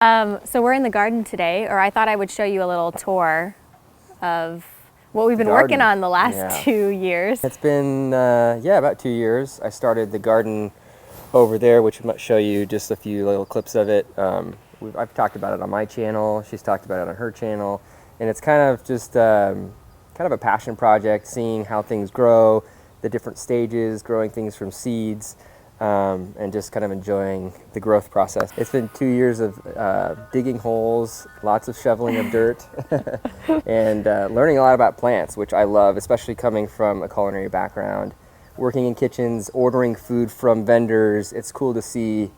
So we're in the garden today, or I thought I would show you a little tour of what we've been working on the last 2 years. It's been, about 2 years. I started the garden over there, which I might show you just a few little clips of it. I've talked about it on my channel, she's talked about it on her channel, and it's kind of just kind of a passion project, seeing how things grow, the different stages, growing things from seeds, and just kind of enjoying the growth process. It's been 2 years of digging holes, lots of shoveling of dirt, and learning a lot about plants, which I love, especially coming from a culinary background. Working in kitchens, ordering food from vendors, it's cool to see,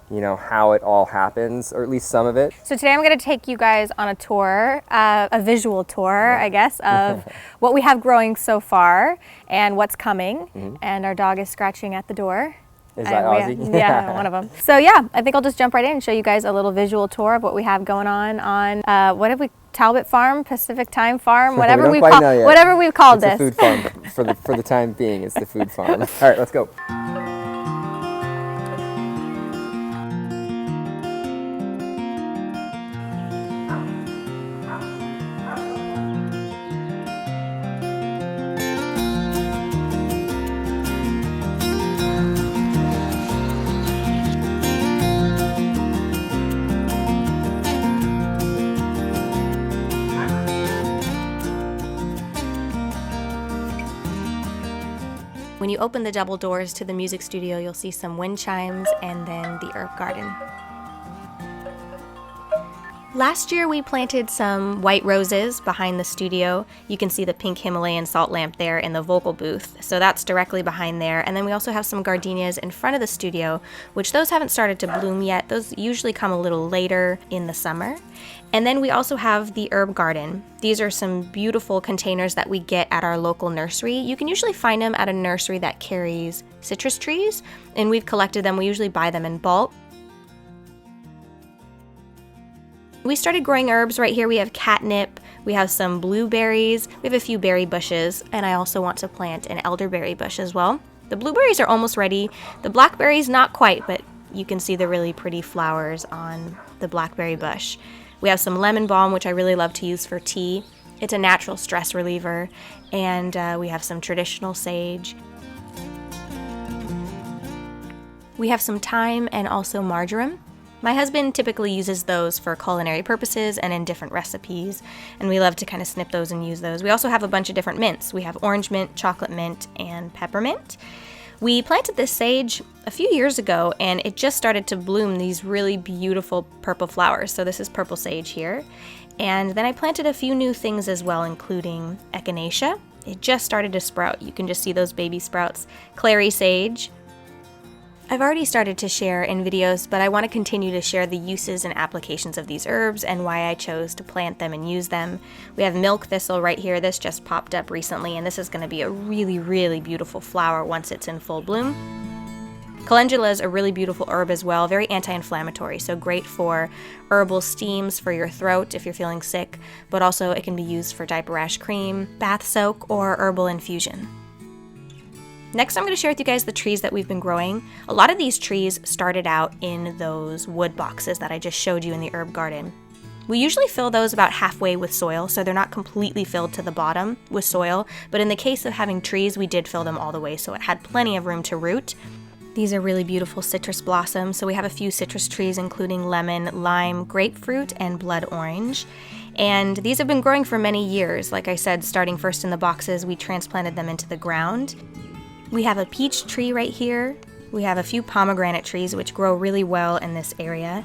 you know, how it all happens, or at least some of it. So today I'm going to take you guys on a tour, a visual tour, I guess, of what we have growing so far and what's coming. And our dog is scratching at the door. Is that Ozzy? Yeah, one of them. So yeah, I think I'll just jump right in and show you guys a little visual tour of what we have going on what have we, Talbott Farm, Pacific Time Farm, whatever we've called this. It's a food farm for the time being. It's the food farm. All right, let's go. When you open the double doors to the music studio, you'll see some wind chimes and then the herb garden. Last year we planted some white roses behind the studio. You can see the pink Himalayan salt lamp there in the vocal booth, so that's directly behind there. And then we also have some gardenias in front of the studio, which those haven't started to bloom yet. Those usually come a little later in the summer. And then we also have the herb garden. These are some beautiful containers that we get at our local nursery. You can usually find them at a nursery that carries citrus trees, and we've collected them. We usually buy them in bulk. We started growing herbs right here. We have catnip, we have some blueberries, we have a few berry bushes, and I also want to plant an elderberry bush as well. The blueberries are almost ready. The blackberries, not quite, but you can see the really pretty flowers on the blackberry bush. We have some lemon balm, which I really love to use for tea. It's a natural stress reliever. And we have some traditional sage. We have some thyme and also marjoram. My husband typically uses those for culinary purposes and in different recipes, and we love to kind of snip those and use those. We also have a bunch of different mints. We have orange mint, chocolate mint, and peppermint. We planted this sage a few years ago, and it just started to bloom these really beautiful purple flowers. So this is purple sage here. And then I planted a few new things as well, including echinacea. It just started to sprout. You can just see those baby sprouts. Clary sage. I've already started to share in videos, but I want to continue to share the uses and applications of these herbs and why I chose to plant them and use them. We have milk thistle right here. This just popped up recently, and this is going to be a really, really beautiful flower once it's in full bloom. Calendula is a really beautiful herb as well, very anti-inflammatory, so great for herbal steams for your throat if you're feeling sick, but also it can be used for diaper rash cream, bath soak, or herbal infusion. Next, I'm going to share with you guys the trees that we've been growing. A lot of these trees started out in those wood boxes that I just showed you in the herb garden. We usually fill those about halfway with soil, so they're not completely filled to the bottom with soil, but in the case of having trees, we did fill them all the way, so it had plenty of room to root. These are really beautiful citrus blossoms, so we have a few citrus trees including lemon, lime, grapefruit, and blood orange. And these have been growing for many years. Like I said, starting first in the boxes, we transplanted them into the ground. We have a peach tree right here. We have a few pomegranate trees which grow really well in this area.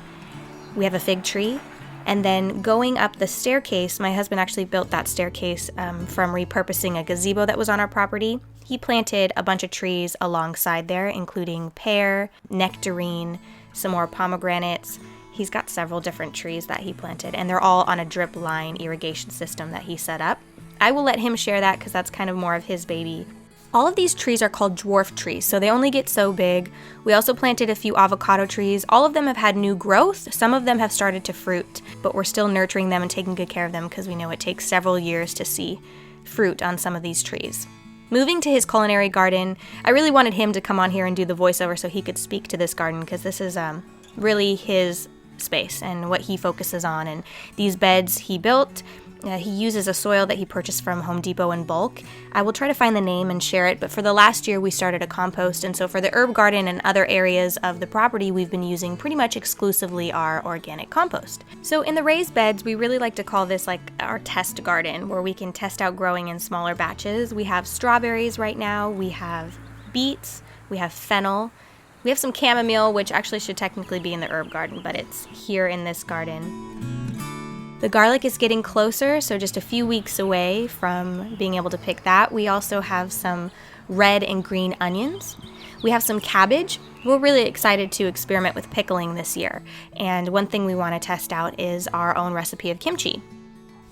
We have a fig tree. And then going up the staircase, my husband actually built that staircase from repurposing a gazebo that was on our property. He planted a bunch of trees alongside there, including pear, nectarine, some more pomegranates. He's got several different trees that he planted, and they're all on a drip line irrigation system that he set up. I will let him share that because that's kind of more of his baby. All of these trees are called dwarf trees, so they only get so big. We also planted a few avocado trees. All of them have had new growth. Some of them have started to fruit, but we're still nurturing them and taking good care of them because we know it takes several years to see fruit on some of these trees. Moving to his culinary garden, I really wanted him to come on here and do the voiceover so he could speak to this garden because this is really his space and what he focuses on. And these beds he built, he uses a soil that he purchased from Home Depot in bulk. I will try to find the name and share it, but for the last year we started a compost, and so for the herb garden and other areas of the property, we've been using pretty much exclusively our organic compost. So in the raised beds, we really like to call this like our test garden, where we can test out growing in smaller batches. We have strawberries right now, we have beets, we have fennel, we have some chamomile, which actually should technically be in the herb garden, but it's here in this garden. The garlic is getting closer, so just a few weeks away from being able to pick that. We also have some red and green onions. We have some cabbage. We're really excited to experiment with pickling this year. And one thing we want to test out is our own recipe of kimchi.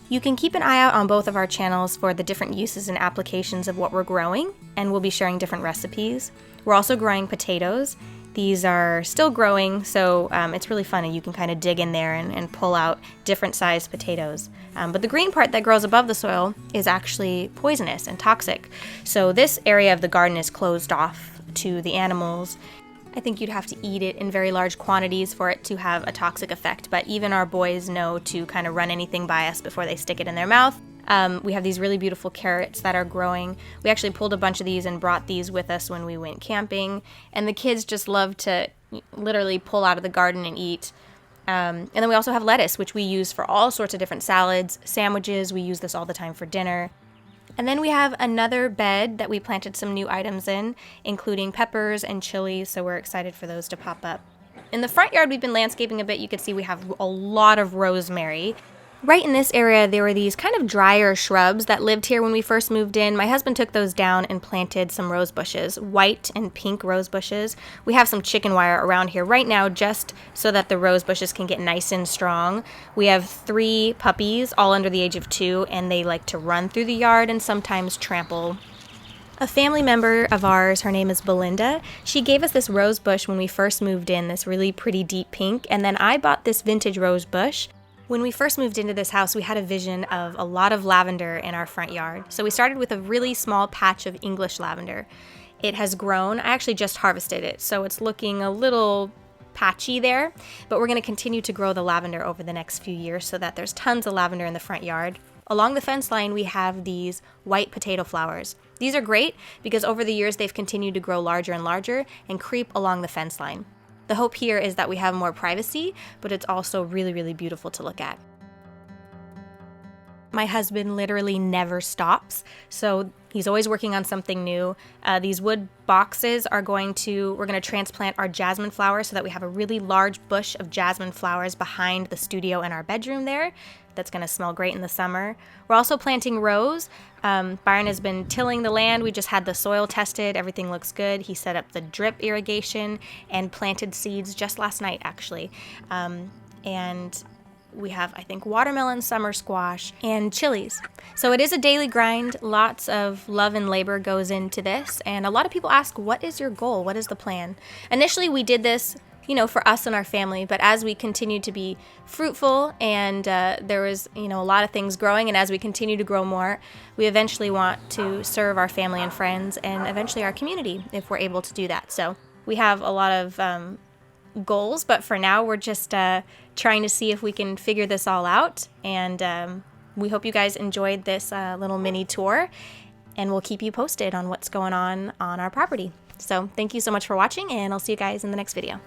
You can keep an eye out on both of our channels for the different uses and applications of what we're growing, and we'll be sharing different recipes. We're also growing potatoes. These are still growing, so it's really fun, and you can kind of dig in there and pull out different sized potatoes. But the green part that grows above the soil is actually poisonous and toxic. So this area of the garden is closed off to the animals. I think you'd have to eat it in very large quantities for it to have a toxic effect, but even our boys know to kind of run anything by us before they stick it in their mouth. We have these really beautiful carrots that are growing. We actually pulled a bunch of these and brought these with us when we went camping, and the kids just love to literally pull out of the garden and eat. And then we also have lettuce, which we use for all sorts of different salads, sandwiches. We use this all the time for dinner. And then we have another bed that we planted some new items in, including peppers and chilies, so we're excited for those to pop up. In the front yard, we've been landscaping a bit. You can see we have a lot of rosemary. Right in this area, there were these kind of drier shrubs that lived here when we first moved in. My husband took those down and planted some rose bushes, white and pink rose bushes. We have some chicken wire around here right now just so that the rose bushes can get nice and strong. We have 3 puppies, all under the age of 2, and they like to run through the yard and sometimes trample. A family member of ours, her name is Blvd, she gave us this rose bush when we first moved in, this really pretty deep pink, and then I bought this vintage rose bush. When we first moved into this house, we had a vision of a lot of lavender in our front yard. So we started with a really small patch of English lavender. It has grown. I actually just harvested it, so it's looking a little patchy there, but we're going to continue to grow the lavender over the next few years so that there's tons of lavender in the front yard. Along the fence line, we have these white potato flowers. These are great because over the years, they've continued to grow larger and larger and creep along the fence line. The hope here is that we have more privacy, but it's also really, really beautiful to look at. My husband literally never stops, so he's always working on something new. These wood boxes we're going to transplant our jasmine flowers so that we have a really large bush of jasmine flowers behind the studio and our bedroom there. That's going to smell great in the summer. We're also planting rose. Byron has been tilling the land. We just had the soil tested. Everything looks good. He set up the drip irrigation and planted seeds just last night, actually. And we have, I think, watermelon, summer squash, and chilies. So it is a daily grind. Lots of love and labor goes into this. And a lot of people ask, what is your goal? What is the plan? Initially, we did this for us and our family, but as we continued to be fruitful and there was, a lot of things growing, and as we continue to grow more, we eventually want to serve our family and friends and eventually our community if we're able to do that. So we have a lot of goals, but for now we're just trying to see if we can figure this all out, and we hope you guys enjoyed this little mini tour, and we'll keep you posted on what's going on our property. So thank you so much for watching, and I'll see you guys in the next video.